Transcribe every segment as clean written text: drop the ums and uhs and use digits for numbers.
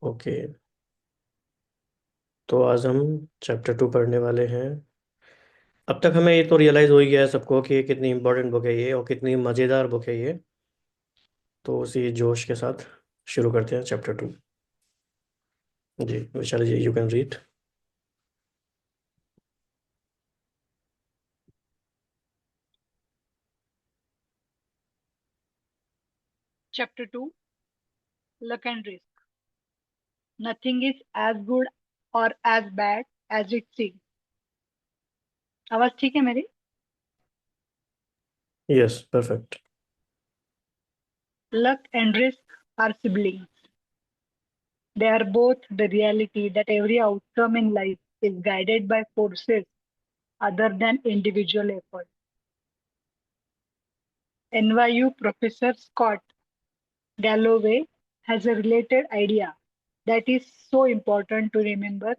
Okay. तो आज हम चैप्टर 2 पढ़ने वाले हैं। अब तक हमें ये तो रियलाइज़ हो ही गया है सबको कि ये कितनी इंपॉर्टेंट बुक है ये और कितनी मज़ेदार बुक है ये। तो उसी जोश के साथ शुरू करते हैं चैप्टर 2। जी Vaishali ji, you can read. Chapter 2, Luck and Risk. Nothing is as good or as bad as it seems. आवाज ठीक है मेरी? Yes, perfect. Luck and risk are siblings. They are both the reality that every outcome in life is guided by forces other than individual effort. NYU professor Scott Galloway has a related idea that is so important to remember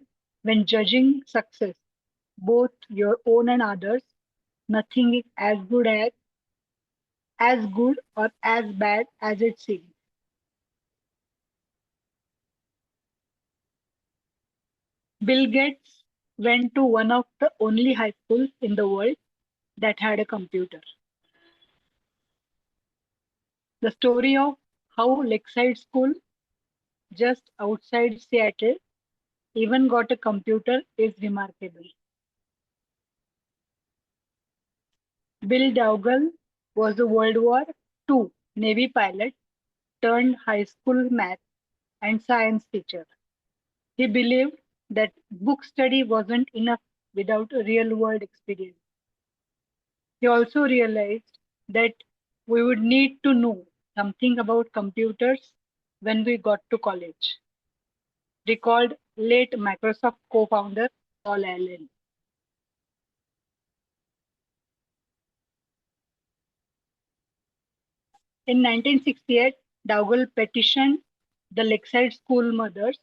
when judging success, both your own and others. Nothing is as good or as bad as it seems. Bill Gates went to one of the only high schools in the world that had a computer. The story of how Lakeside School, just outside Seattle, even got a computer is remarkable. Bill Dougal was a World War II Navy pilot turned high school math and science teacher. He believed that book study wasn't enough without a real world experience. He also realized that we would need to know something about computers when we got to college, recalled late Microsoft co-founder Paul Allen. In 1968, Dougal petitioned the Lakeside School Mothers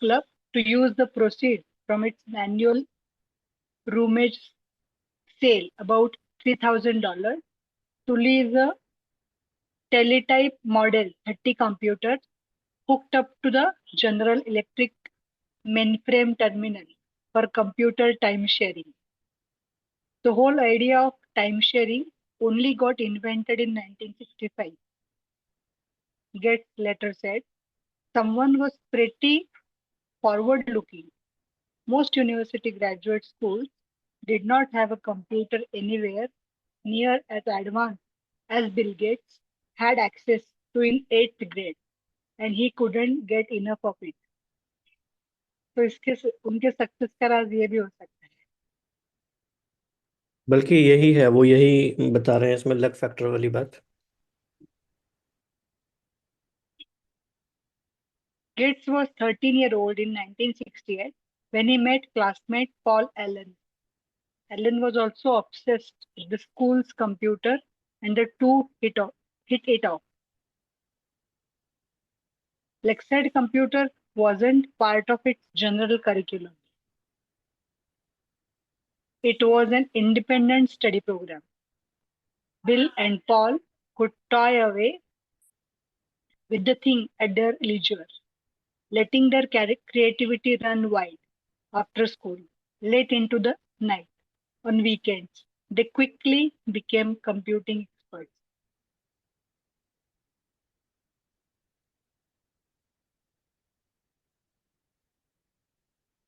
Club to use the proceeds from its annual roomage sale, about $3,000, to lease a teletype model 30 computers hooked up to the General Electric mainframe terminal for computer time sharing. The whole idea of time sharing only got invented in 1965. Gates later said, someone was pretty forward looking. Most university graduate schools did not have a computer anywhere near as advanced as Bill Gates had access to in 8th grade, and he couldn't get enough of it. तो इसके उनके success का राज ये भी हो सकता है. बल्कि यही है, वो यही बता रहे हैं इसमें लक फैक्टर वाली बात। Gates was 13-year-old in 1968 when he met classmate Paul Allen. Allen was also obsessed with the school's computer and the two hit it off. Lakeside Computer wasn't part of its general curriculum. It was an independent study program. Bill and Paul could toy away with the thing at their leisure, letting their creativity run wild after school, late into the night, on weekends. They quickly became computing experts.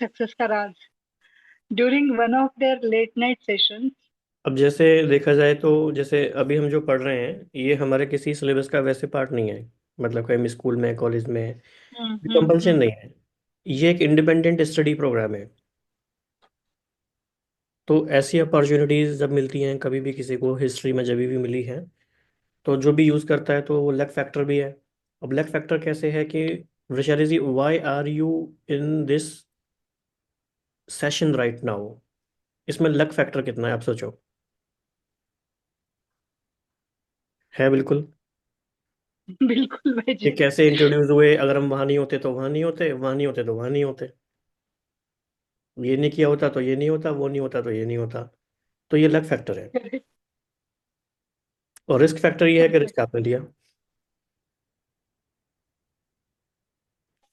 Success का राज. During one of their late night sessions, अब जैसे देखा जाए तो जैसे अभी हम जो पढ़ रहे हैं ये हमारे किसी सिलेबस का वैसे पार्ट नहीं है। मतलब कहीं स्कूल में, कॉलेज में कंपल्शन नहीं है। ये एक इंडिपेंडेंट स्टडी प्रोग्राम है। तो ऐसी अपॉर्चुनिटीज जब मिलती हैं कभी भी किसी को, हिस्ट्री में जब भी मिली है, तो जो भी यूज करता है तो वो लक फैक्टर भी है। अब लक फैक्टर कैसे है कि Vaishali ji, why are you in this session right now? इसमें लक फैक्टर कितना है आप सोचो। है बिल्कुल। बिल्कुल भाई ये जी. कैसे इंट्रोड्यूस हुए? अगर हम वहां नहीं होते तो वहां नहीं होते, वहां नहीं होते तो वहां नहीं होते। ये नहीं किया होता तो ये नहीं होता, वो नहीं होता तो ये नहीं होता। तो ये लक फैक्टर है। और रिस्क फैक्टर ये है कि रिस्क करेक्ट. आपने लिया।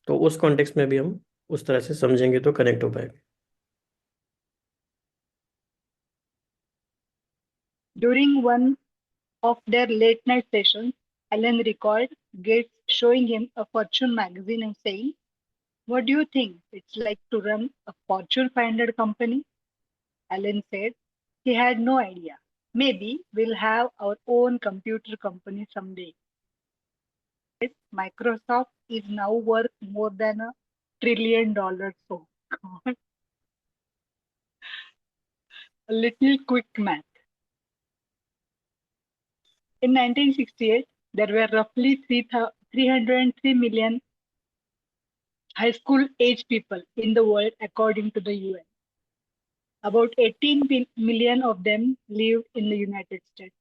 तो उस कॉन्टेक्स्ट में भी हम उस तरह से समझेंगे तो कनेक्ट हो पाएगा। During one of their late night sessions, Allen recalled Gates showing him a Fortune magazine and saying, "What do you think it's like to run a Fortune 500 company?" Allen said he had no idea. Maybe we'll have our own computer company someday. Microsoft is now worth more than $1 trillion. So, God, a little quick math. In 1968, there were roughly 303 million high school age people in the world, according to the UN. About 18 million of them lived in the United States.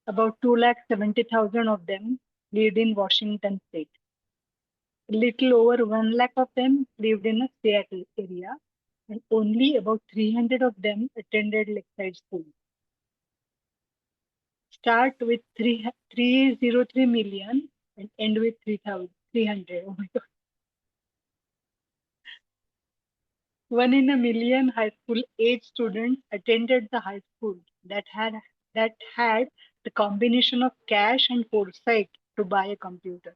About 270,000 of them lived in Washington state. A little over 1 lakh of them lived in the Seattle area, and only about 300 of them attended Lakeside School. Start with 303 million and end with 300. Oh my God. 1 in a million high school age students attended the high school that had the combination of cash and foresight to buy a computer.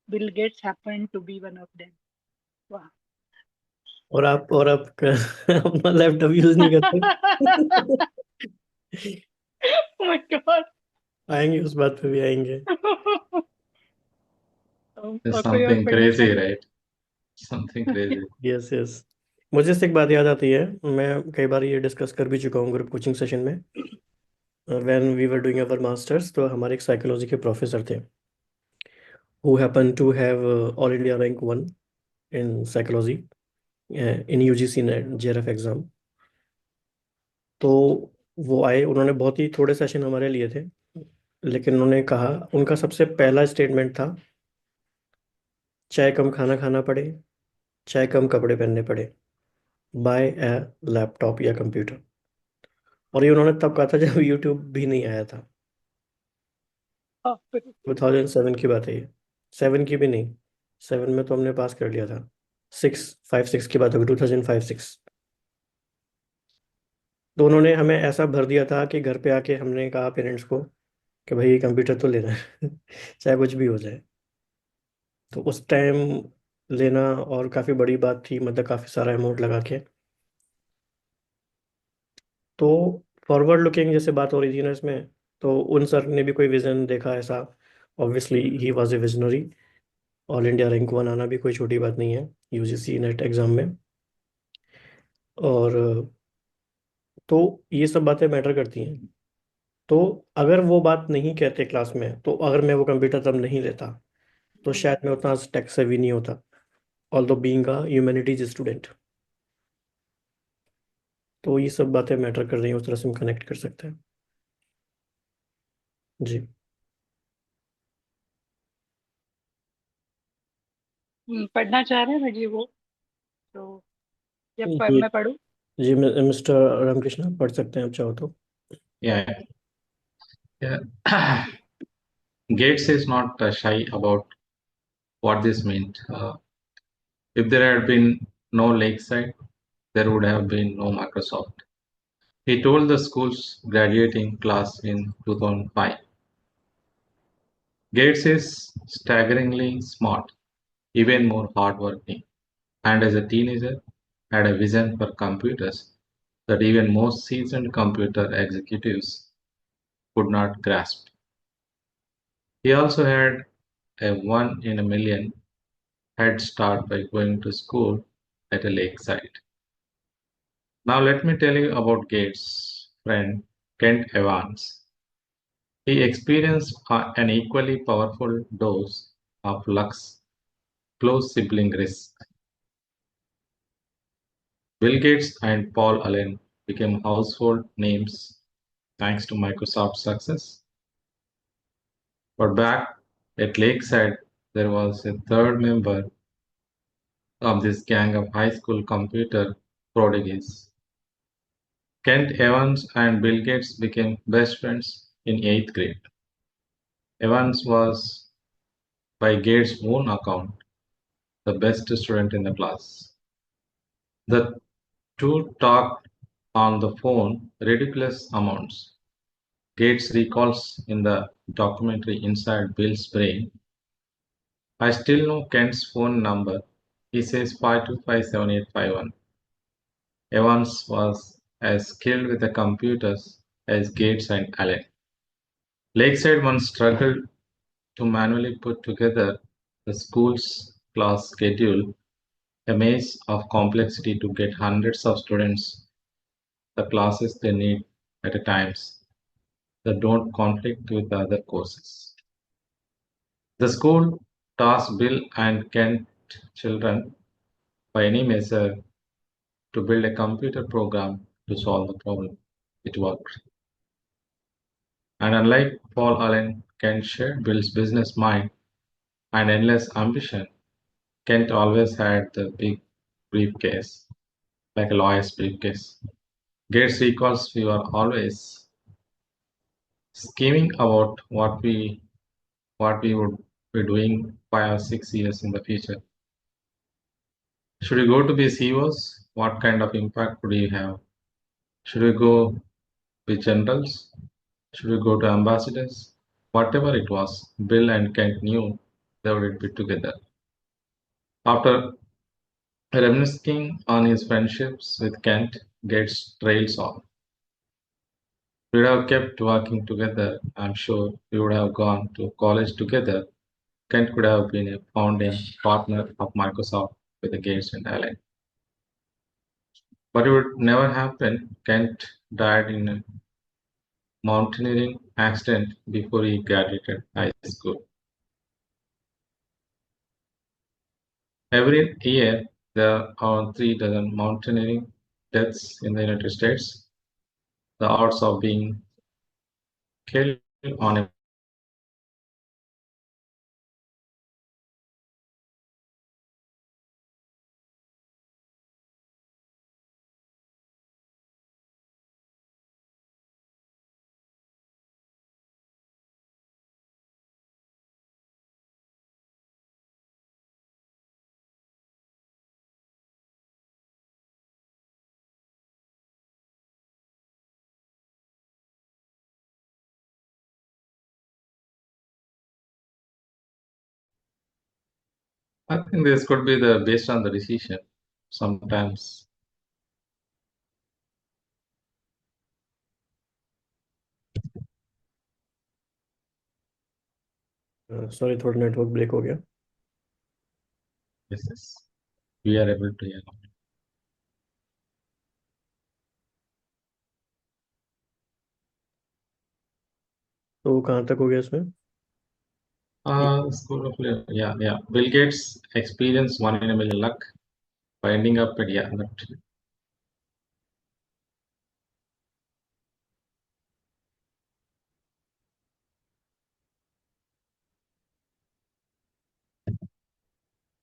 Bill Gates happened to be one of them. Wow. और आप अपना laptop use नहीं करते। Oh my God. आएंगे, उस बात पे भी आएंगे। It's और कोई और something पढ़ना crazy, चाहे? right? Something crazy. Yes yes. मुझे इससे एक बात याद आती है, मैं कई बार ये डिस्कस कर भी चुका हूँ ग्रुप कोचिंग सेशन में। When we were doing our masters, तो हमारे एक साइकोलॉजी के प्रोफेसर थे, who happen to have all India rank 1 in psychology in UGC NET JRF exam. तो वो आए, उन्होंने बहुत ही थोड़े सेशन हमारे लिए थे, लेकिन उन्होंने कहा, उनका सबसे पहला स्टेटमेंट था, चाहे कम खाना खाना पड़े, चाहे कम कपड़े पहनने पड़े, बाय ए लैपटॉप या कंप्यूटर। और ये उन्होंने तब कहा था जब यूट्यूब भी नहीं आया था। 2007 की बात है ये, 7 की भी नहीं, 7 में तो हमने पास कर लिया था, 6 की बात होगी, 2005-6। तो उन्होंने हमें ऐसा भर दिया था कि घर पे आके हमने कहा पेरेंट्स को कि भाई कंप्यूटर तो लेना है चाहे कुछ भी हो जाए। तो उस टाइम लेना और काफ़ी बड़ी बात थी, मतलब काफ़ी सारा अमाउंट लगा के। तो फॉरवर्ड लुकिंग जैसे बात हो रही थी ना इसमें, तो उन सर ने भी कोई विजन देखा ऐसा। Obviously he was a visionary. All India rank 1 आना भी कोई छोटी बात नहीं है यूजीसी नेट एग्ज़ाम में। और तो ये सब बातें मैटर करती हैं। तो अगर वो बात नहीं कहते क्लास में, तो अगर मैं वो कंप्यूटर तब नहीं लेता, तो शायद मैं उतना टेक सेवी नहीं होता, although being a humanities student. तो ये सब बातें मैटर कर रही हैं, उस तरह से हम कनेक्ट कर सकते हैं। जी पढ़ना चाह रहे हैं भाजी वो, तो जब जी मैं पढ़ूं। जी मिस्टर रामकृष्ण, पढ़ सकते हैं आप चाहो तो। Yeah, yeah. Gates is not shy about what this meant. If there had been no Lakeside, there would have been no Microsoft. He told the school's graduating class in 2005. Gates is staggeringly smart, even more hardworking, and as a teenager, had a vision for computers that even most seasoned computer executives could not grasp. He also had a 1 in a million head start by going to school at a lakeside. Now, let me tell you about Gates' friend Kent Evans. He experienced an equally powerful dose of luck's close sibling risk. Bill Gates and Paul Allen became household names thanks to Microsoft's success. But back at Lakeside, there was a third member of this gang of high school computer prodigies. Kent Evans and Bill Gates became best friends in 8th grade. Evans was, by Gates' own account, the best student in the class. The two talked on the phone ridiculous amounts. Gates recalls in the documentary Inside Bill's Brain, I still know Kent's phone number. He says 5257851. Evans was as skilled with the computers as Gates and Allen. Lakeside once struggled to manually put together the school's class schedule, a maze of complexity to get hundreds of students the classes they need at a times that don't conflict with the other courses. The school tasked Bill and Kent children by any measure to build a computer program to solve the problem. It worked. And unlike Paul Allen, Kent shared Bill's business mind and endless ambition. Kent always had the big briefcase, like a lawyer's briefcase. Gates recalls we were always scheming about what we would be doing 5 or 6 years in the future. Should we go to be CEOs? What kind of impact would we have? Should we go be generals? Should we go to ambassadors? Whatever it was, Bill and Kent knew they would be together. After reminiscing on his friendships with Kent, Gates trails off. We would have kept working together. I'm sure we would have gone to college together. Kent could have been a founding partner of Microsoft with the Gates and Allen. But it would never happen. Kent died in a mountaineering accident before he graduated high school. Every year, there are 3 dozen mountaineering deaths in the United States. The odds of being killed on a I think this could be the based on the decision. Sometimes sorry थोड़ा network break हो गया. yes, yes, we are able to hear. तो वो कहाँ तक हो गया इसमें? School of yeah. Bill Gates experienced 1 in a million luck by ending up at that.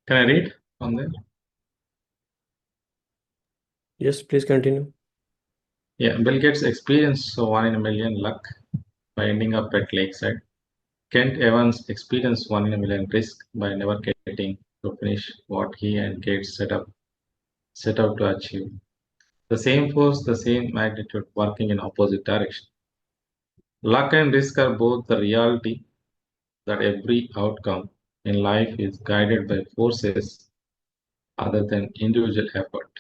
Can I read on there? Yes, please continue. Yeah, Bill Gates experienced 1 in a million luck by ending up at Lakeside. Kent Evans experienced 1 in a million risk by never getting to finish what he and Gates set out to achieve. The same force, the same magnitude, working in opposite direction. Luck and risk are both the reality that every outcome in life is guided by forces other than individual effort.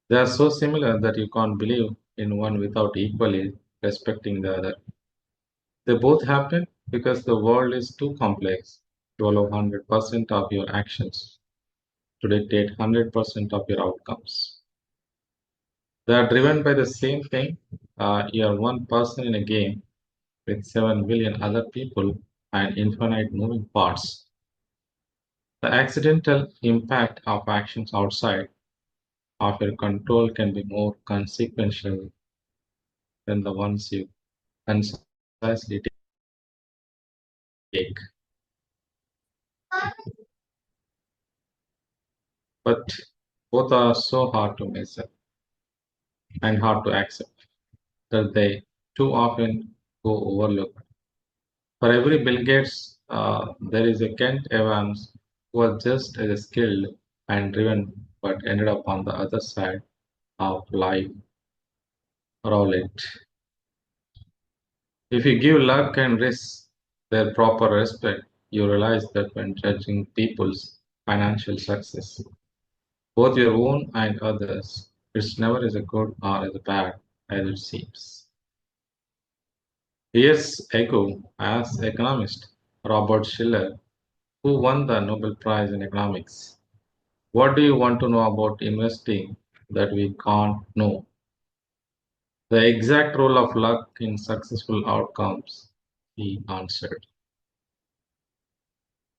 They are so similar that you can't believe in one without equally respecting the other. They both happen because the world is too complex to allow 100% of your actions to dictate 100% of your outcomes. They are driven by the same thing. You are one person in a game with 7 billion other people and infinite moving parts. The accidental impact of actions outside of your control can be more consequential than the ones you concisely take. But both are so hard to measure and hard to accept that they too often go overlooked. For every Bill Gates, there is a Kent Evans who was just as skilled and driven but ended up on the other side of life roulette. If you give luck and risk their proper respect, you realize that when judging people's financial success, both your own and others, it's never as a good or as bad as it seems. Years ago, as economist Robert Schiller, who won the Nobel Prize in Economics, what do you want to know about investing that we can't know? The exact role of luck in successful outcomes, he answered.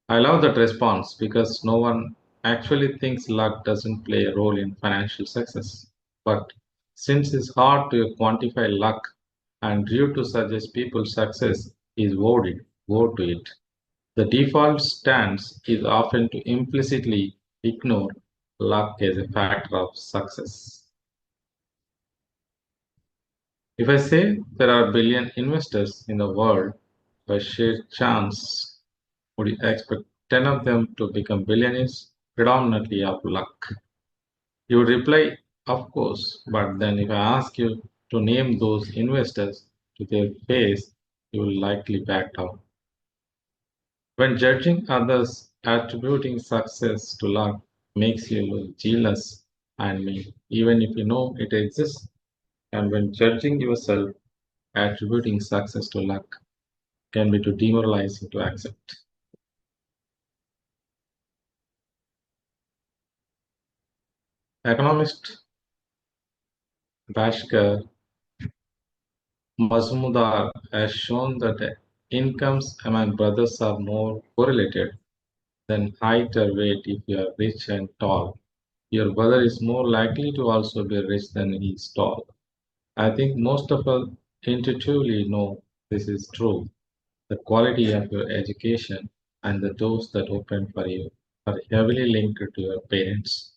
I love that response because no one actually thinks luck doesn't play a role in financial success. But since it's hard to quantify luck and due to suggest people's success is vowed to it, the default stance is often to implicitly ignore luck as a factor of success. If I say there are a billion investors in the world, by sheer chance, would you expect 10 of them to become billionaires predominantly of luck? You would reply, of course, but then if I ask you to name those investors to their face, you will likely back down. When judging others, attributing success to luck makes you look jealous and mean, even if you know it exists. And when judging yourself, attributing success to luck can be too demoralizing to accept. Economist Bhaskar Mazumdar has shown that incomes among brothers are more correlated than height or weight. If you are rich and tall, your brother is more likely to also be rich than he is tall. I think most of us intuitively know this is true. The quality of your education and the doors that open for you are heavily linked to your parents'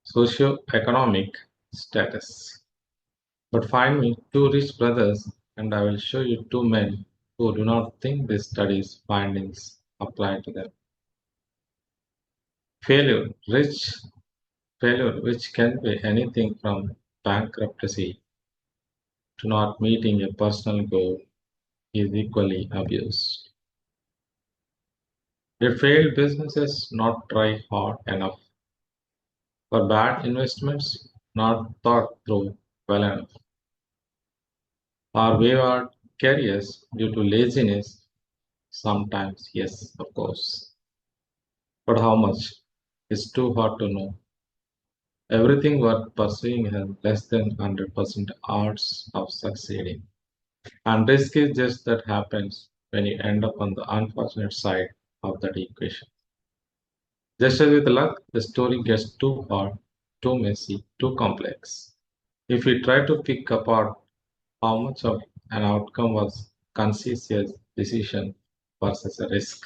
socio-economic status. But find me two rich brothers, and I will show you two men who do not think this study's findings apply to them. Failure, rich failure, which can be anything from bankruptcy to not meeting a personal goal, is equally abused. Did failed businesses not try hard enough? Were bad investments not thought through well enough? Are wayward careers due to laziness? Sometimes, yes, of course. But how much? It's too hard to know. Everything worth pursuing has less than 100% odds of succeeding. And risk is just that happens when you end up on the unfortunate side of that equation. Just as with luck, the story gets too hard, too messy, too complex. If we try to pick apart how much of an outcome was conscious decision versus a risk.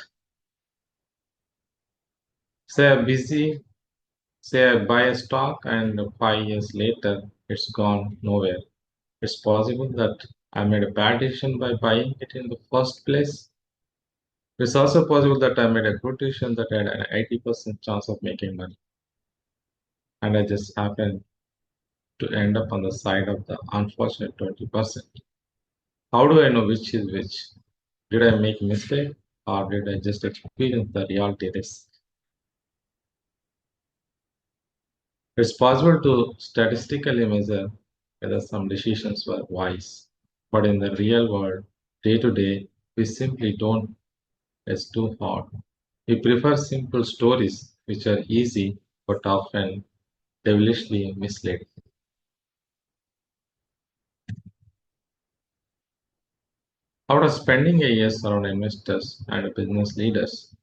Say a busy Say I buy a stock and 5 years later it's gone nowhere. It's possible that I made a bad decision by buying it in the first place. It's also possible that I made a good decision that had an 80% chance of making money. And I just happened to end up on the side of the unfortunate 20%. How do I know which is which? Did I make a mistake or did I just experience the reality risk? It's possible to statistically measure whether some decisions were wise, but in the real world, day to day, we simply don't. It's too hard. We prefer simple stories which are easy but often devilishly misleading. After spending a year around investors and business leaders,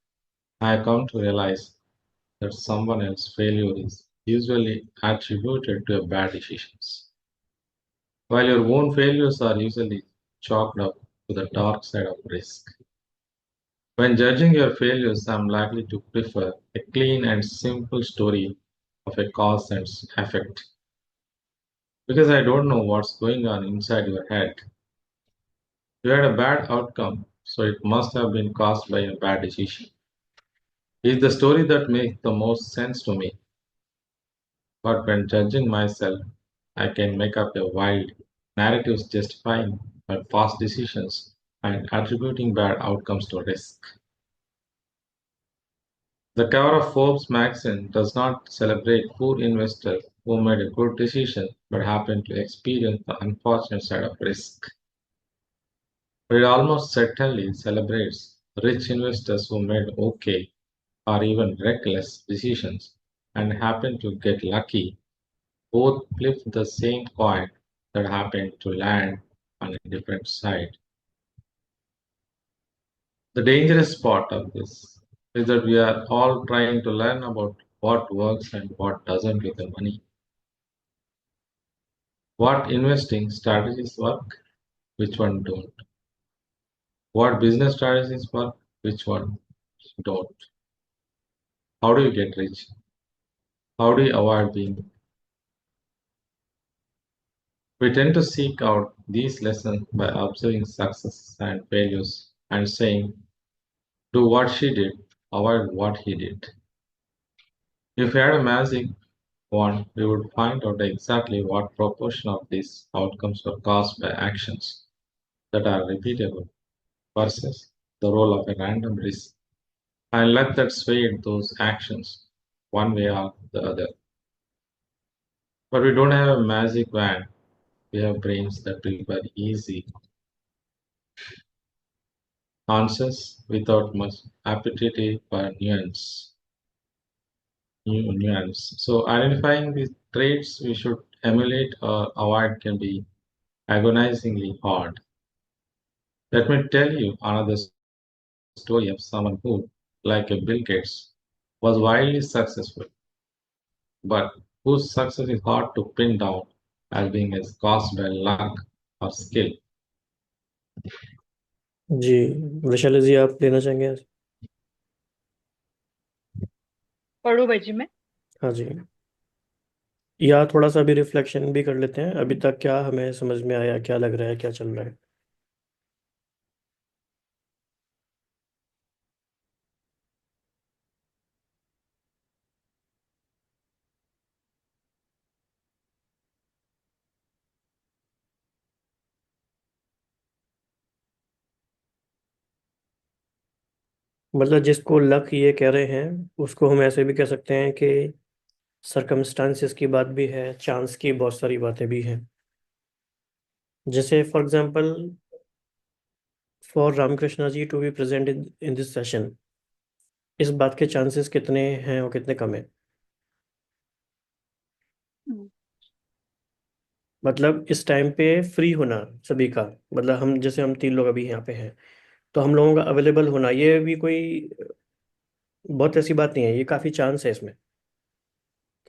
I have come to realize that someone else's failure is usually attributed to a bad decisions, while your own failures are usually chalked up to the dark side of risk. When judging your failures, I'm likely to prefer a clean and simple story of a cause and effect because I don't know what's going on inside your head. You had a bad outcome, so it must have been caused by a bad decision. is the story that makes the most sense to me. But when judging myself, I can make up a wild narratives justifying my past decisions and attributing bad outcomes to risk. The cover of Forbes magazine does not celebrate poor investors who made a good decision but happened to experience the unfortunate side of risk. But it almost certainly celebrates rich investors who made okay or even reckless decisions and happened to get lucky. Both flip the same coin that happened to land on a different side. The dangerous part of this is that we are all trying to learn about what works and what doesn't with the money. What investing strategies work, which one don't. What business strategies work, which one don't. How do you get rich? How do you avoid being? We tend to seek out these lessons by observing successes and failures and saying, do what she did, avoid what he did. If we had a magic wand, we would find out exactly what proportion of these outcomes were caused by actions that are repeatable versus the role of a random risk, and let that sway those actions one way or the other. But we don't have a magic wand, we have brains that prefer easy answers without much appetite for nuance. So identifying the traits we should emulate or avoid can be agonizingly hard. Let me tell you another story of someone who, like a Bill Gates, was wildly successful, but whose success is hard to pin down as being as caused by luck or skill. जी, वैशाली जी आप लेना चाहेंगे आज? पढ़ू भाई जी मैं। हाँ जी, या थोड़ा सा भी रिफ्लेक्शन भी कर लेते हैं, अभी तक क्या हमें समझ में आया, क्या लग रहा है, क्या चल रहा है। मतलब जिसको लक ये कह रहे हैं उसको हम ऐसे भी कह सकते हैं कि सरकमस्टांसिस की बात भी है, चांस की बहुत सारी बातें भी हैं। जैसे for example, for Ramakrishna ji to be present in this session, इस बात के चांसेस कितने हैं और कितने कम है? मतलब इस टाइम पे फ्री होना सभी का, मतलब हम जैसे हम तीन लोग अभी यहाँ पे हैं, तो हम लोगों का अवेलेबल होना ये भी कोई बहुत ऐसी बात नहीं है, ये काफ़ी चांस है इसमें,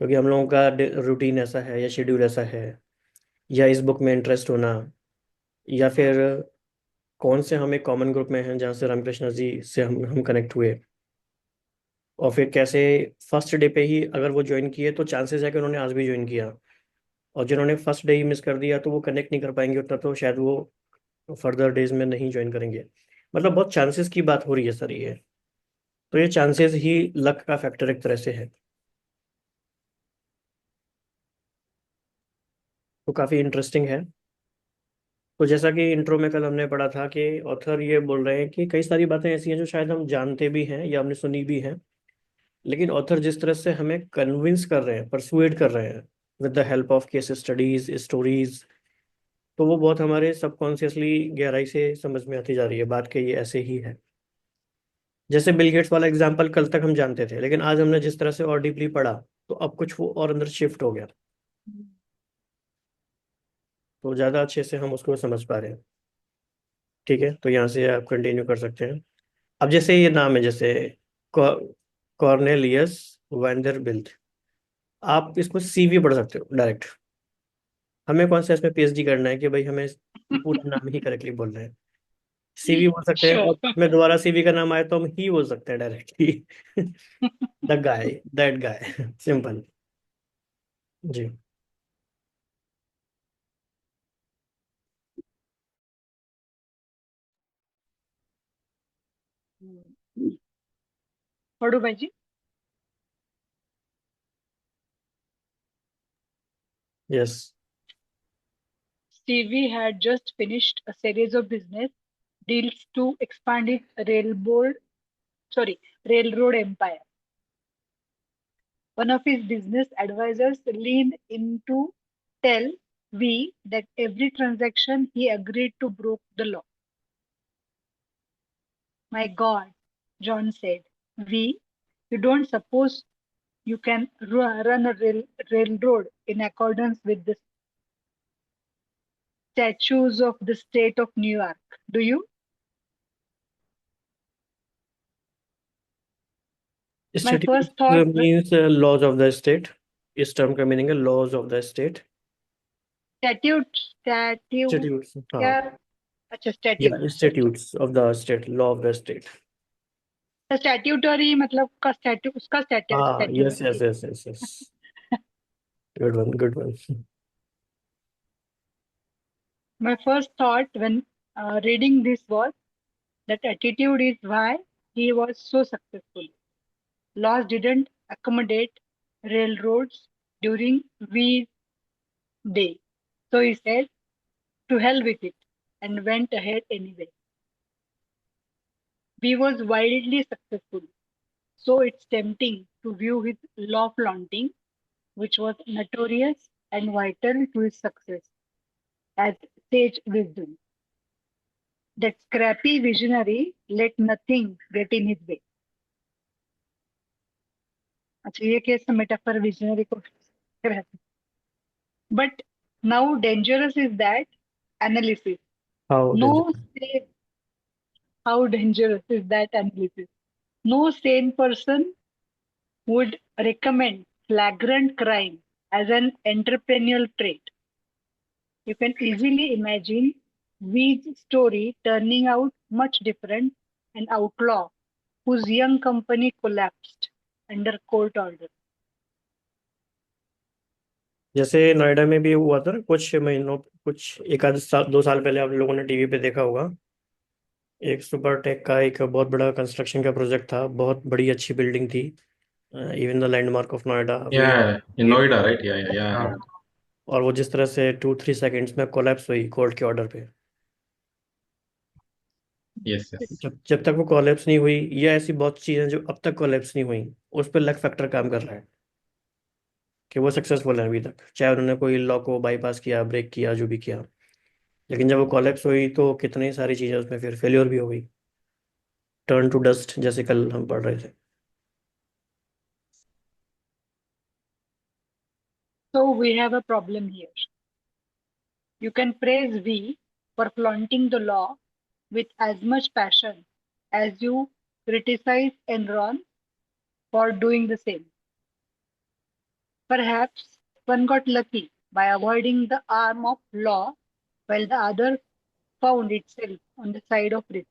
क्योंकि हम लोगों का रूटीन ऐसा है या शेड्यूल ऐसा है, या इस बुक में इंटरेस्ट होना, या फिर कौन से हम एक कॉमन ग्रुप में हैं जहाँ से रामकृष्ण जी से हम कनेक्ट हुए, और फिर कैसे फर्स्ट डे पे ही अगर वो ज्वाइन किए तो चांसेस है कि उन्होंने आज भी ज्वाइन किया, और जिन्होंने फर्स्ट डे ही मिस कर दिया तो वो कनेक्ट नहीं कर पाएंगे उतना, तो शायद वो फर्दर डेज में नहीं ज्वाइन करेंगे। मतलब बहुत चांसेस की बात हो रही है सर ये, तो ये चांसेस ही लक का फैक्टर एक तरह से है। तो काफ़ी इंटरेस्टिंग है। तो जैसा कि इंट्रो में कल हमने पढ़ा था कि ऑथर ये बोल रहे हैं कि कई सारी बातें ऐसी हैं जो शायद हम जानते भी हैं या हमने सुनी भी हैं, लेकिन ऑथर जिस तरह से हमें कन्विंस कर रहे हैं, परसुएड कर रहे हैं with the help of case studies, stories, तो वो बहुत हमारे सबकॉन्शियसली गहराई से समझ में आती जा रही है बात कि ये ऐसे ही है। जैसे बिल गेट्स वाला एग्जाम्पल कल तक हम जानते थे, लेकिन आज हमने जिस तरह से और डीपली पढ़ा तो अब कुछ वो और अंदर शिफ्ट हो गया, तो ज़्यादा अच्छे से हम उसको समझ पा रहे हैं। ठीक है, तो यहाँ से आप कंटिन्यू कर सकते हैं। अब जैसे ये नाम है, जैसे कॉर्नेलियस वैंडरबिल्ट, आप इसको सीवी पढ़ सकते हो डायरेक्ट। हमें कौन सा इसमें पीएचडी करना है कि भाई हमें पूरा नाम ही करेक्टली बोलना है? सीवी बोल सकते हैं, और श्योर। मैं दोबारा सीवी का नाम आए तो हम ही बोल सकते हैं directly. The guy, that guy, simple. जी। पढ़ू भाई जी. Yes. Stevie had just finished a series of business deals to expand its railroad empire. One of his business advisors leaned in to tell V that every transaction he agreed to broke the law. My God, John said, V, you don't suppose you can run a railroad in accordance with the statutes of the state of New York, do you? My Statutes first thought, means laws of the state. इस term का meaning है laws of the state. statute Statutes. क्या? हाँ. अच्छा, Yeah, statute. statutes of the state, law of the state. Statutory मतलब का statute उसका हाँ. Yes, yes, statutory. yes, yes, yes. Good one, good one. My first thought when reading this was that attitude is why he was so successful. Laws didn't accommodate railroads during V's day. So he said, to hell with it, and went ahead anyway. V was wildly successful, so it's tempting to view his law flaunting, which was notorious and vital to his success, as sage wisdom. That scrappy visionary let nothing get in his way. अच्छा, ये कैसे metaphor visionary को रहता. But now dangerous is that analysis. How did No sane, how dangerous is that analysis? No sane person would recommend flagrant crime as an entrepreneurial trait. You can easily imagine V's story turning out much different, an outlaw whose young company collapsed under court order. जैसे नोएडा में भी हुआ था ना कुछ महीनों, कुछ एक आध साल 2 साल पहले आप लोगों ने टीवी पे देखा होगा. एक सुपर टेक का एक बहुत बड़ा कंस्ट्रक्शन का प्रोजेक्ट था, बहुत बड़ी अच्छी बिल्डिंग थी. Even the landmark of Noida वी. Yeah, in Noida, right? Yeah, yeah, yeah. I हाँ. heard. और वो जिस तरह से 2-3 सेकेंड्स में कोलैप्स हुई कोर्ट के ऑर्डर पे. Yes, yes. जब जब तक वो कोलैप्स नहीं हुई, ये ऐसी बहुत चीज़ें जो अब तक कोलैप्स नहीं हुई, उस पर लक फैक्टर काम कर रहा है कि वो सक्सेसफुल है अभी तक, चाहे उन्होंने कोई लॉ को बाईपास किया, ब्रेक किया, जो भी किया. लेकिन जब वो कोलैप्स हुई तो कितनी सारी चीज़ें उसमें फिर फेलियर भी हो गई. टर्न टू डस्ट, जैसे कल हम पढ़ रहे थे. So we have a problem here. You can praise V for flaunting the law with as much passion as you criticize Enron for doing the same. Perhaps one got lucky by avoiding the arm of law while the other found itself on the side of risk.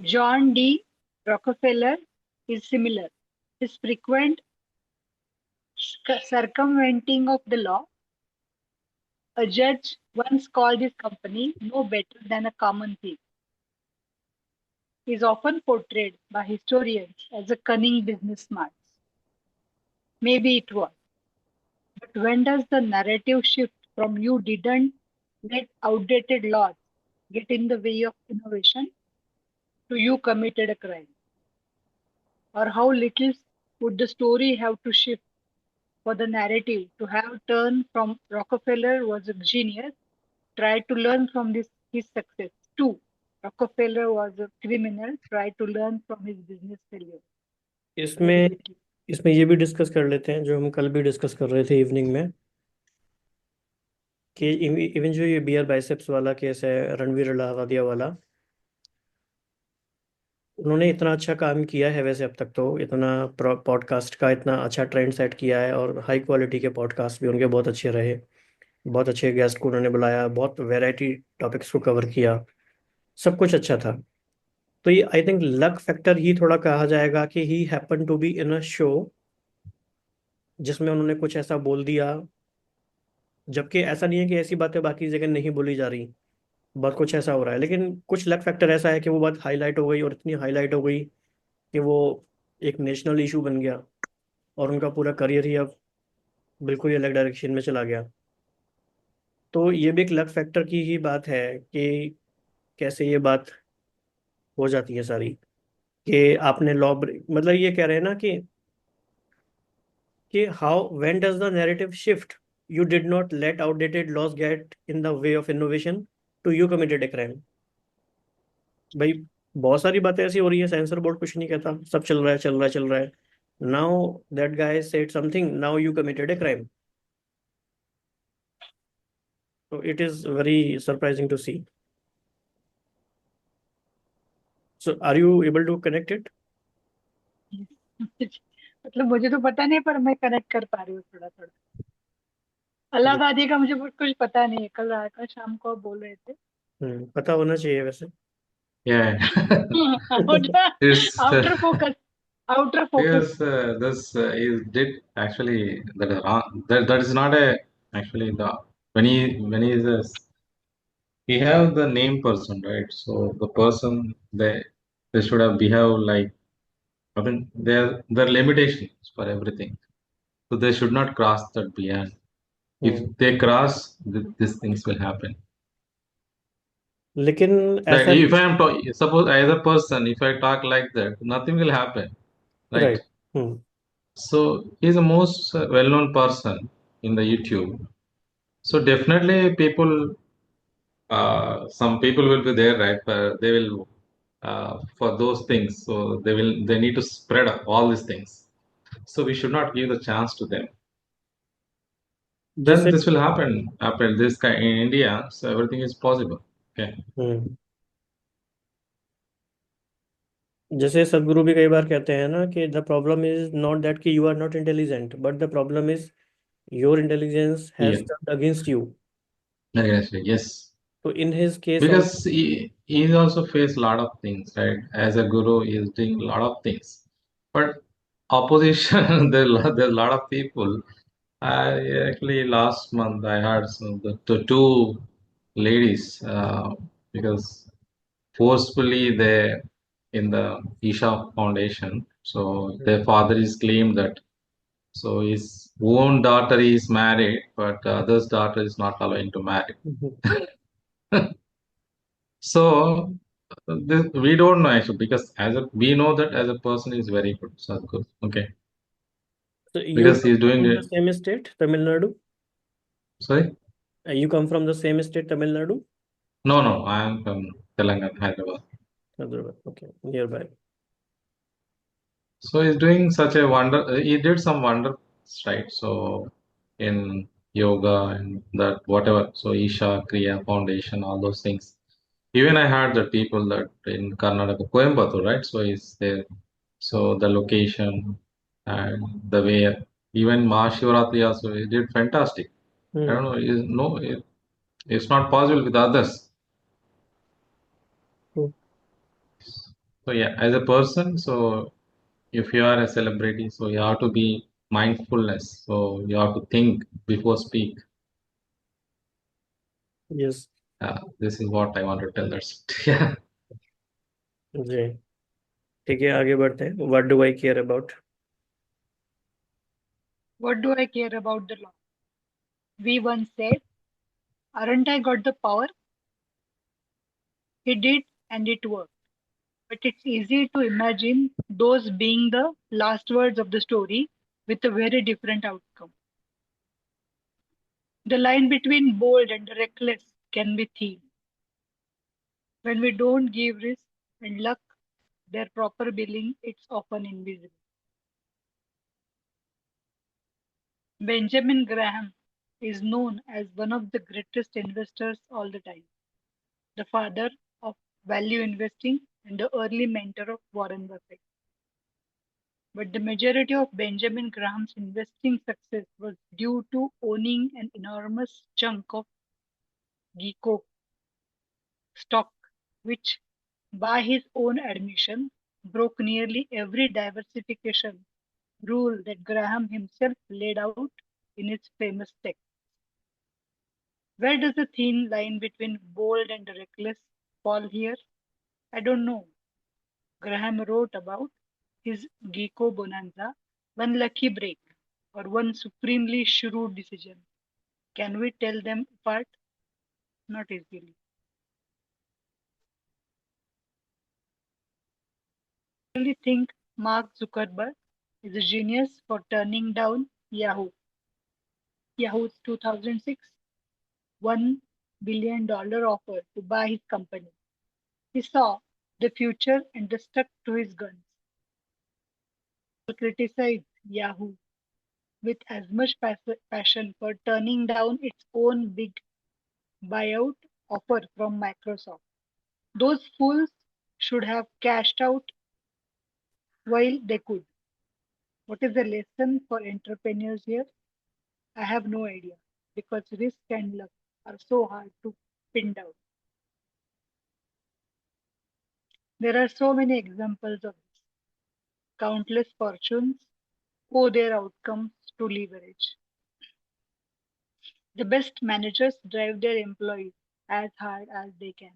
John D. Rockefeller is similar. His frequent circumventing of the law. A judge once called his company no better than a common thief. He is often portrayed by historians as a cunning business smart. Maybe it was. But when does the narrative shift from you didn't let outdated laws get in the way of innovation to you committed a crime? Or how little would the story have to shift for the narrative to have turned from Rockefeller was a genius, tried to learn from his success, to Rockefeller was a criminal, tried to learn from his business failure. Very इसमें little. इसमें ये भी discuss कर लेते हैं जो हम कल भी डिस्कस कर रहे थे इवनिंग में, कि इवन जो ये बियर बाइसेप्स वाला केस है, रणवीर अलाहाबादिया वाला, उन्होंने इतना अच्छा काम किया है वैसे अब तक तो, इतना पॉडकास्ट का इतना अच्छा ट्रेंड सेट किया है, और हाई क्वालिटी के पॉडकास्ट भी उनके बहुत अच्छे रहे. बहुत अच्छे गेस्ट को उन्होंने बुलाया, बहुत वैरायटी टॉपिक्स को कवर किया, सब कुछ अच्छा था. तो ये आई थिंक लक फैक्टर ही थोड़ा कहा जाएगा कि he happen to be in a show जिसमें उन्होंने कुछ ऐसा बोल दिया, जबकि ऐसा नहीं है कि ऐसी बातें बाकी जगह नहीं बोली जा रही. बात कुछ ऐसा हो रहा है, लेकिन कुछ लक फैक्टर ऐसा है कि वो बात हाईलाइट हो गई, और इतनी हाईलाइट हो गई कि वो एक नेशनल इशू बन गया, और उनका पूरा करियर ही अब बिल्कुल ही अलग डायरेक्शन में चला गया। तो ये भी एक लक फैक्टर की ही बात है कि कैसे ये बात हो जाती है सारी, कि आपने लॉ, मतलब ये कह रहे हैं ना कि how when does the narrative shift, you did not let outdated laws get in the way of innovation, to you committed a crime. भाई बहुत सारी बातें ऐसी हो रही है, सेंसर बोर्ड कुछ नहीं कहता, सब चल रहा है चल रहा है चल रहा है। Now that guy said something, now you committed a crime. तो it is very surprising to see. So are you able to connect it? मतलब मुझे तो पता नहीं, पर मैं कनेक्ट कर पा रही हूँ थोड़ा थोड़ा। अलाहाबादी का मुझे कुछ पता नहीं है, कल रात का शाम को आप बोल रहे थे। पता होना चाहिए वैसे। Yeah. It's outer focus, outer focus. yes, this is did actually that is wrong. That is not a actually the when he is a, he have the name person, right? So the person they should have behave like, I mean there are limitations for everything. So they should not cross that beyond. If hmm they cross, these things will happen. लेकिन Like ऐसा if भी। I am suppose as a person, if I talk like that, nothing will happen, right? Right. Hmm So he's the most well-known person in the YouTube. So definitely people, some people will be there, right? They will for those things. So they need to spread all these things. So we should not give the chance to them. Then जैसे। this will happen after this kind in India. So everything is possible. Okay. Hmm जैसे सदगुरु भी कई बार कहते हैं ना कि the problem is not that कि you are not intelligent, but the problem is your intelligence Yeah. Has turned against you. Yes. Yes. तो in his case all. Because he also faced a lot of things, right? As a guru, he is doing a lot of things. But opposition, there's a lot of people. I actually last month I had the two ladies because forcefully they in the Isha Foundation. So their father is claimed that so his own daughter is married, but the other's daughter is not allowing to marry. So we don't know actually because we know that as a person is very good, Sadhguru. Okay, So you because come he's doing from the it. same state, Tamil Nadu? Sorry, You come from the same state, Tamil Nadu? no, I am from Telangana, Hyderabad. Hyderabad. Okay, nearby. So he's doing such a wonder. He did some wonders, right? So in yoga and that whatever. So Isha Kriya Foundation, all those things. Even I heard that people that in Karnataka, Coimbatore, right? So is there. So the location and the way, even Mahashivratri also, he did fantastic. I don't Hmm. know, it's not possible with others. Hmm. So yeah, as a person, so if you are a celebrity, so you have to be mindfulness. So you have to think before speak. Yes. This is what I want to tell. That's yeah. जी। ठीक है, आगे बढ़ते हैं। What do I care about? What do I care about the law? We once said, aren't I got the power? He did, and it worked. But it's easy to imagine those being the last words of the story with a very different outcome. The line between bold and reckless can be thin. When we don't give risk and luck their proper billing, it's often invisible. Benjamin Graham is known as one of the greatest investors all the time, the father of value investing and the early mentor of Warren Buffett. But the majority of Benjamin Graham's investing success was due to owning an enormous chunk of Geeko stock, which, by his own admission, broke nearly every diversification rule that Graham himself laid out in his famous text. Where does the thin line between bold and reckless fall here? I don't know. Graham wrote about his Geeko Bonanza, one lucky break or one supremely shrewd decision. Can we tell them apart? Not easily. I really think Mark Zuckerberg is a genius for turning down Yahoo's 2006 $1 billion offer to buy his company. He saw the future and stuck to his guns. Criticized Yahoo with as much passion for turning down its own big buyout offer from Microsoft. Those fools should have cashed out while they could. What is the lesson for entrepreneurs here? I have no idea because risk and luck are so hard to pin down. There are so many examples of this. Countless fortunes owe their outcomes to leverage. The best managers drive their employees as hard as they can.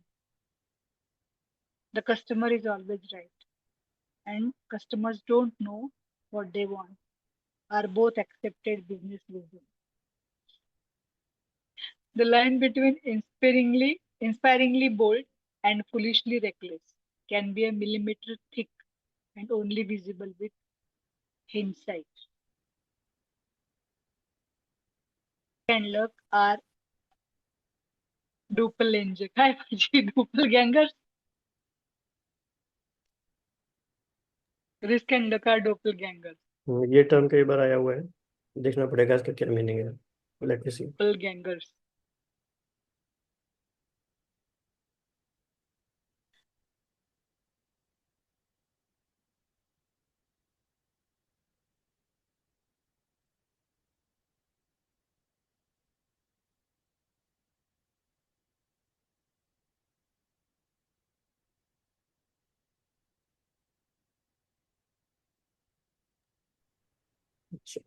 The customer is always right, and customers don't know what they want are both accepted business wisdom. The line between inspiringly bold and foolishly reckless can be a millimeter thick and only visible with hindsight. And luck are doppelganger. काय पाहिजे doppelgangers? Risk and luck are doppelgangers. ये term कई बार आया हुआ है, देखना पड़ेगा इसका क्या मीनिंग है। लेट मी सी। Doppelgangers.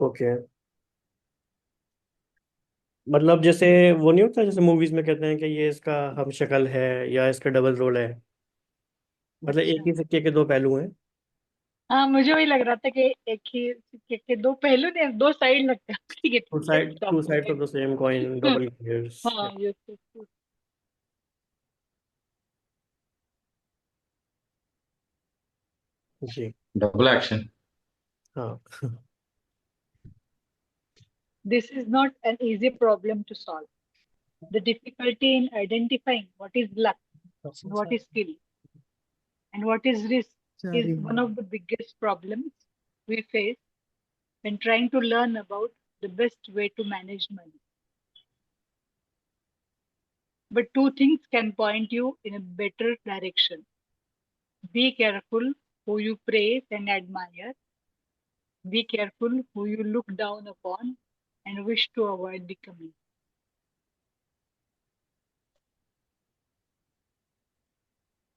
ओके, मतलब जैसे वो नहीं होता, जैसे मूवीज में कहते हैं कि ये इसका हम शक्ल है या इसका डबल रोल है, मतलब एक अच्छा, ही सिक्के के दो पहलू हैं। हाँ मुझे वही लग रहा था कि एक ही सिक्के के दो पहलू ने दो साइड लगते हैं। ठीक है टू स्टॉप हो sides of the same coin, गए। Double gears. हाँ यस। जी। Double action. हाँ। This is not an easy problem to solve. The difficulty in identifying what is luck and what is skill and what is risk is one of the biggest problems we face when trying to learn about the best way to manage money. But two things can point you in a better direction. Be careful who you praise and admire. Be careful who you look down upon and wish to avoid becoming.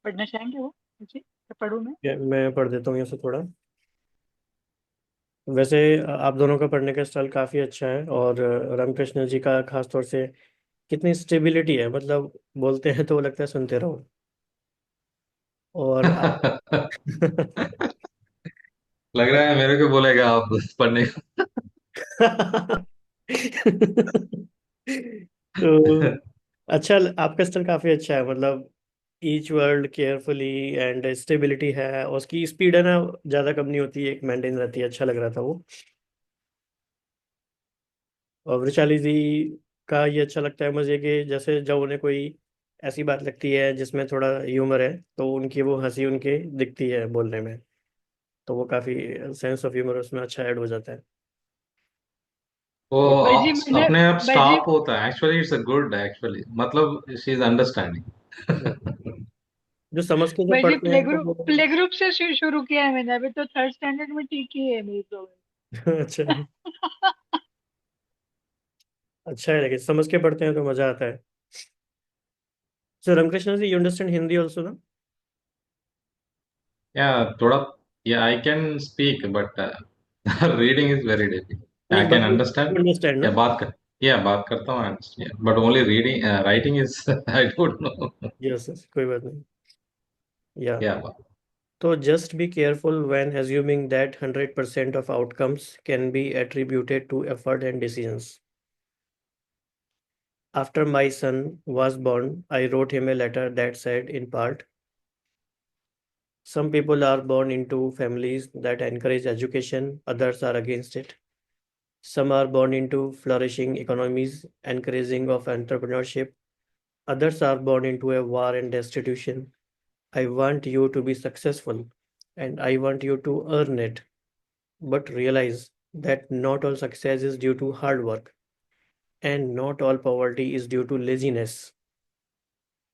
पढ़ना चाहेंगे वो मुझे पढ़ूं मैं? मैं पढ़ देता हूँ यहाँ से थोड़ा। वैसे आप दोनों का पढ़ने का स्टाइल काफ़ी अच्छा है, और रामकृष्ण जी का खास तौर से कितनी स्टेबिलिटी है, मतलब बोलते हैं तो वो लगता है सुनते रहो। और आप लग रहा है मेरे को बोलेगा आप पढ़ने तो का। अच्छा, आपका स्टाइल काफ़ी अच्छा है, मतलब each word carefully and stability है, और उसकी स्पीड है ना, ज़्यादा कम नहीं होती है, एक मेंटेन रहती है, अच्छा लग रहा था वो। और वैशाली जी का ये अच्छा लगता है मुझे कि जैसे जब उन्हें कोई ऐसी बात लगती है जिसमें थोड़ा ह्यूमर है, तो उनकी वो हंसी उनके दिखती है बोलने में, तो वो काफ़ी सेंस ऑफ ह्यूमर उसमें अच्छा ऐड हो जाता है। वो और भाईजी मैंने अपने आप भाईजी स्टॉप होता है, actually it's a good, actually मतलब शी इज अंडरस्टैंडिंग। जो समझ के जब भाईजी पढ़ते हैं तो वो प्ले ग्रुप से शुरू किया है मैंने, अभी तो थर्ड स्टैंडर्ड में ठीक ही है मेरी तो। अच्छा, अच्छा है, लेकिन समझ के पढ़ते हैं तो मज़ा आता है। So Ramakrishna ji, you understand Hindi also ना? या थोड़ा, yeah I can speak but reading is very difficult. नहीं, I can but understand you understand yeah ना? बात कर। Yeah, बात करता हूँ, I understand. But only reading, writing is I don't know. Yes yes, कोई बात नहीं। या Yeah, तो just be careful when assuming that 100% of outcomes can be attributed to effort and decisions. After my son was born, I wrote him a letter that said, in part, some people are born into families that encourage education, others are against it. Some are born into flourishing economies, encouraging of entrepreneurship. Others are born into a war and destitution. I want you to be successful and I want you to earn it. But realize that not all success is due to hard work and not all poverty is due to laziness.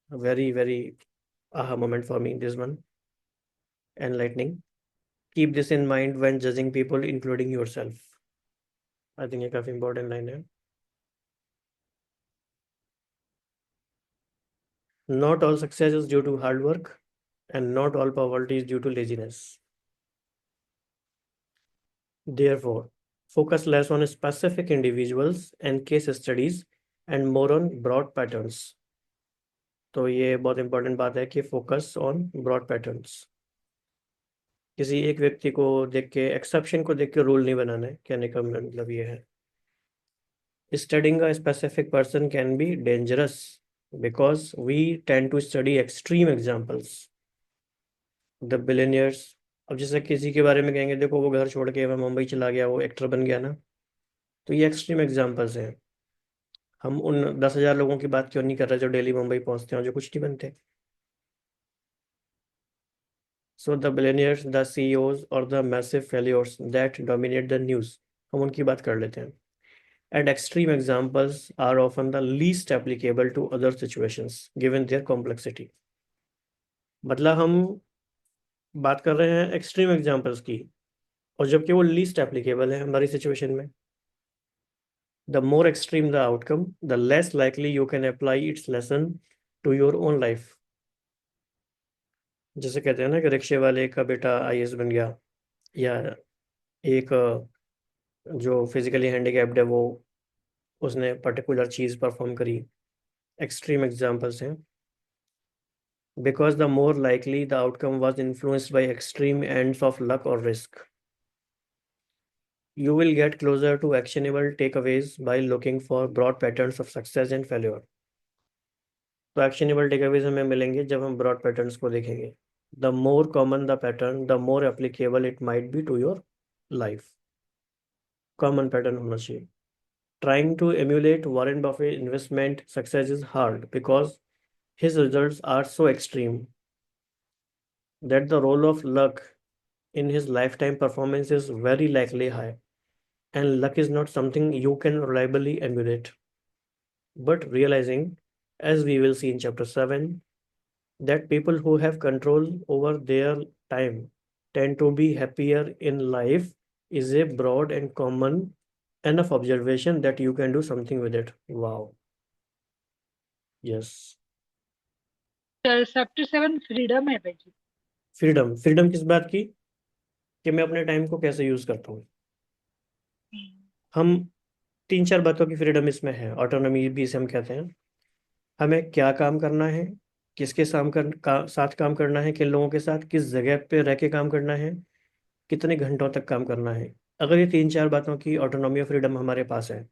A very, very aha moment for me, this one. Enlightening. Keep this in mind when judging people, including yourself. I think ये काफी important line है. Not all success is due to hard work and not all poverty is due to laziness. Therefore, focus less on specific individuals and case studies and more on broad patterns. तो ये बहुत important बात है कि focus on broad patterns. किसी एक व्यक्ति को देख के, एक्सेप्शन को देख के रूल नहीं बनाना है, कहने का मतलब ये है। Studying a specific person can be dangerous because we tend to study extreme examples. The billionaires, अब जैसे किसी के बारे में कहेंगे देखो वो घर छोड़ के वह मुंबई चला गया, वो एक्टर बन गया ना, तो ये एक्सट्रीम एग्जांपल्स हैं। हम उन 10,000 लोगों की बात क्यों नहीं कर रहे जो डेली मुंबई पहुंचते हैं जो कुछ नहीं बनते। So the billionaires, the CEOs or the massive failures that dominate the news, हम उनकी बात कर लेते हैं। And extreme examples are often the least applicable to other situations given their complexity. मतलब हम बात कर रहे हैं एक्सट्रीम एग्जांपल्स की और जबकि वो लीस्ट एप्लीकेबल है हमारी सिचुएशन में। The more extreme the outcome, the less likely you can apply its lesson to your own life. जैसे कहते हैं ना कि रिक्शे वाले का बेटा आईएएस बन गया, या एक जो फिजिकली हैंडीकैप्ड है वो उसने पर्टिकुलर चीज़ परफॉर्म करी। एक्सट्रीम एग्जांपल्स हैं because the more likely the outcome was influenced by extreme ends of luck or risk. You will get closer to actionable takeaways by looking for broad patterns of success and failure. तो actionable takeaways हमें मिलेंगे जब हम broad patterns को देखेंगे। The more common the pattern, the more applicable it might be to your life. Common pattern होना चाहिए। Trying to emulate Warren Buffett investment success is hard because his results are so extreme that the role of luck in his lifetime performance is very likely high, and luck is not something you can reliably emulate. But realizing, as we will see in chapter 7, that people who have control over their time tend to be happier in life is a broad and common enough observation that you can do something with it. Wow. Yes. Chapter 7 freedom है भाई जी। Freedom, freedom किस बात की, कि मैं अपने time को कैसे यूज करता हूँ। हम 3-4 बातों की फ्रीडम इसमें है, ऑटोनॉमी भी इसे हम कहते हैं। हमें क्या काम करना है, किसके साथ काम करना है, किन लोगों के साथ, किस जगह पे रह के काम करना है, कितने घंटों तक काम करना है। अगर ये 3-4 बातों की ऑटोनॉमी ऑफ फ्रीडम हमारे पास है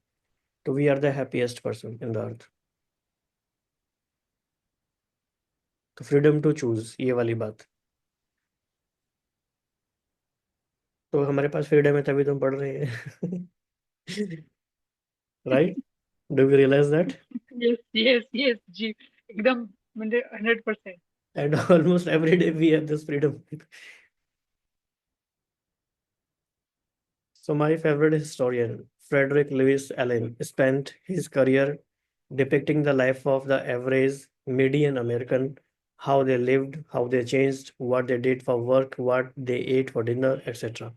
तो we are the happiest person in the earth. तो फ्रीडम टू चूज, ये वाली बात, तो हमारे पास फ्रीडम है तभी तो हम पढ़ रहे हैं। Right, do we realize that? Yes yes yes जी, एकदम म्हणजे 100%। And almost every day we have this freedom. So my favorite historian, Frederick Lewis Allen, spent his career depicting the life of the average median American, how they lived, how they changed, what they did for work, what they ate for dinner, etc.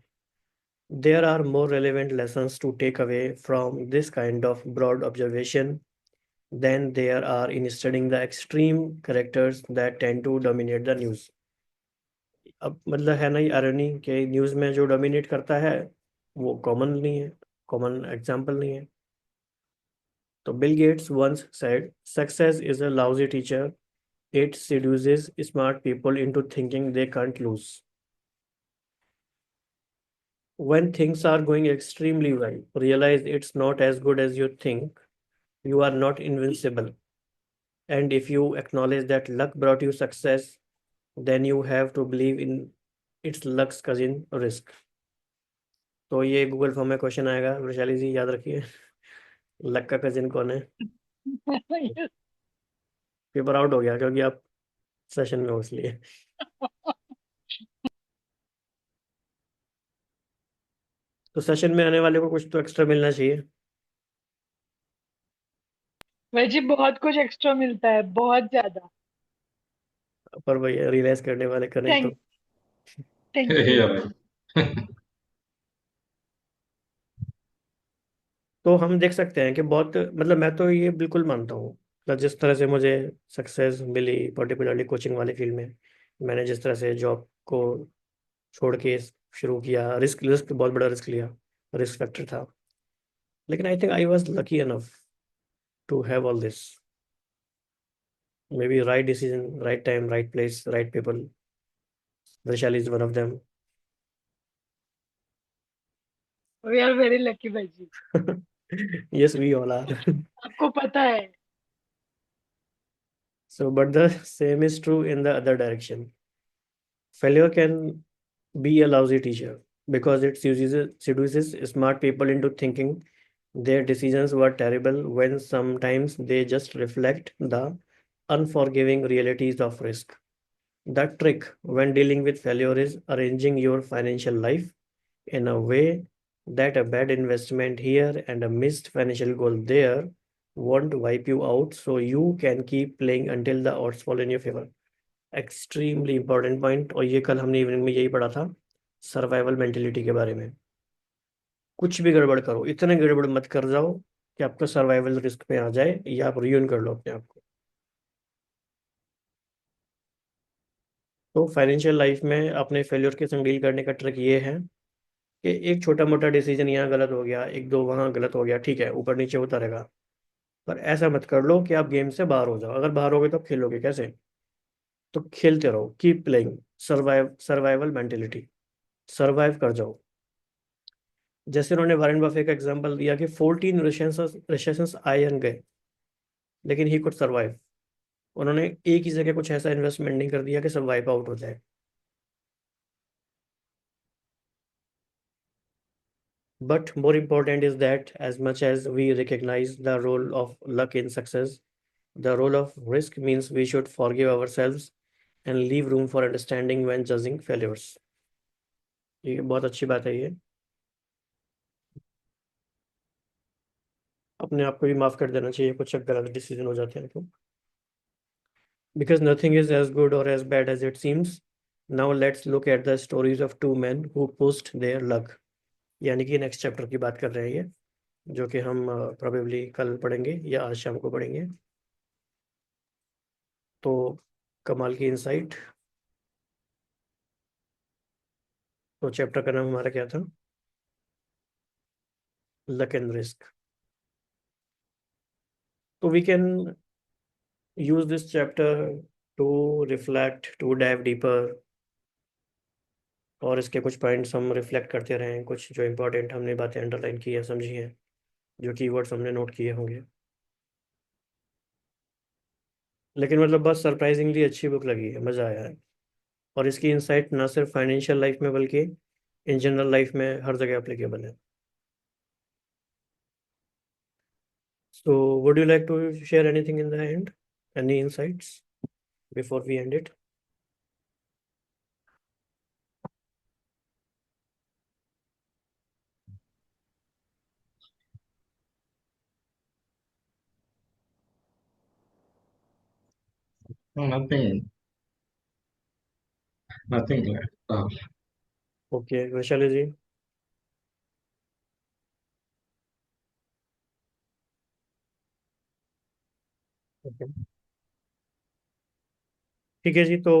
There are more relevant lessons to take away from this kind of broad observation than there are in studying the extreme characters that tend to dominate the news. अब मतलब है ना ये irony कि news में जो dominate करता है वो कॉमन नहीं है, कॉमन एग्जाम्पल नहीं है। तो Bill Gates once said, success is a lousy teacher. It seduces smart people into thinking they can't lose. When things are going extremely well, realize it's not as good as you think. You are not invincible. And if you acknowledge that luck brought you success, then you have to believe in its luck's cousin, risk. तो ये Google form में question आएगा, वैशाली जी याद रखिए। Luck का cousin कौन है? Paper out हो गया क्योंकि आप सेशन में हो इसलिए। तो सेशन में आने वाले को कुछ तो एक्स्ट्रा मिलना चाहिए। भाई जी बहुत कुछ एक्स्ट्रा मिलता है, बहुत ज्यादा। पर भैया रियलाइज करने वाले कनेक्ट तो। Thank thank you. या भाई। तो हम देख सकते हैं कि बहुत, मतलब मैं तो ये बिल्कुल मानता हूँ, मतलब जिस तरह से मुझे सक्सेस मिली पर्टिकुलरली कोचिंग वाले फील्ड में, मैंने जिस तरह से जॉब को छोड़ के शुरू किया, रिस्क रिस्क बहुत बड़ा रिस्क लिया, रिस्क फैक्टर था, लेकिन I think I was lucky enough to have all this. Maybe right decision, right time, right place, right people. Vaishali is one of them. We are very lucky भाई जी। Yes, we all are. आपको पता है। So, but the same is true in the other direction. Failure can be a lousy teacher because it seduces smart people into thinking their decisions were terrible when sometimes they just reflect the unforgiving realities of risk. The trick when dealing with failure is arranging your financial life in a way that a bad investment here and a missed financial goal there won't wipe you out, so you can keep playing until the odds fall in your favor. Extremely important point, और ये कल हमने evening में यही पढ़ा था survival mentality के बारे में। कुछ भी गड़बड़ करो, इतने गड़बड़ मत कर जाओ कि आपका सर्वाइवल रिस्क में आ जाए या आप रियून कर लो अपने आप को। तो फाइनेंशियल लाइफ में अपने फेलियर के संग डील करने का ट्रिक ये है कि एक छोटा मोटा डिसीजन यहाँ गलत हो गया, एक दो वहाँ गलत हो गया, ठीक है, ऊपर नीचे होता रहेगा, पर ऐसा मत कर लो कि आप गेम से बाहर हो जाओ। अगर बाहर हो गए तो खेलोगे कैसे? तो खेलते रहो, keep playing, survival mentality, survive कर जाओ। जैसे उन्होंने वारेन बफे का एग्जांपल दिया कि 14 रिसेशंस आए एंड गए, लेकिन ही कुड सर्वाइव। उन्होंने एक ही जगह कुछ ऐसा इन्वेस्टमेंट नहीं कर दिया कि सब वाइप आउट हो जाए। But more important is that as much as we recognise the role of luck in success, the role of risk means we should forgive ourselves and leave room for understanding when judging failures. ये बहुत अच्छी बात है ये। अपने आप को भी माफ कर देना चाहिए कुछ गलत डिसीजन हो जाते हैं तो। Because nothing is as good or as bad as it seems. Now let's look at the stories of two men who pushed their luck. यानी कि नेक्स्ट चैप्टर की बात कर रहे हैं ये, जो कि हम प्रोबेबली कल पढ़ेंगे या आज शाम को पढ़ेंगे। तो कमाल की इंसाइट। तो चैप्टर का नाम हमारा क्या था? Luck and risk. तो we can use this chapter to reflect, to dive deeper, और इसके कुछ पॉइंट्स हम रिफ्लेक्ट करते रहें, कुछ जो इंपॉर्टेंट हमने बातें अंडरलाइन की है, समझी हैं, जो कीवर्ड्स हमने नोट किए होंगे। लेकिन मतलब बस सरप्राइजिंगली अच्छी बुक लगी है, मज़ा आया है। और इसकी इंसाइट ना सिर्फ फाइनेंशियल लाइफ में बल्कि इन जनरल लाइफ में हर जगह एप्लीकेबल है। So would you like to share anything in the end, any insights before we end it? No, nothing, nothing like okay Vaishali ji. Okay, ठीक है जी। तो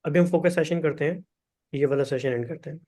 अभी हम फोकस सेशन करते हैं, ये वाला सेशन एंड करते हैं।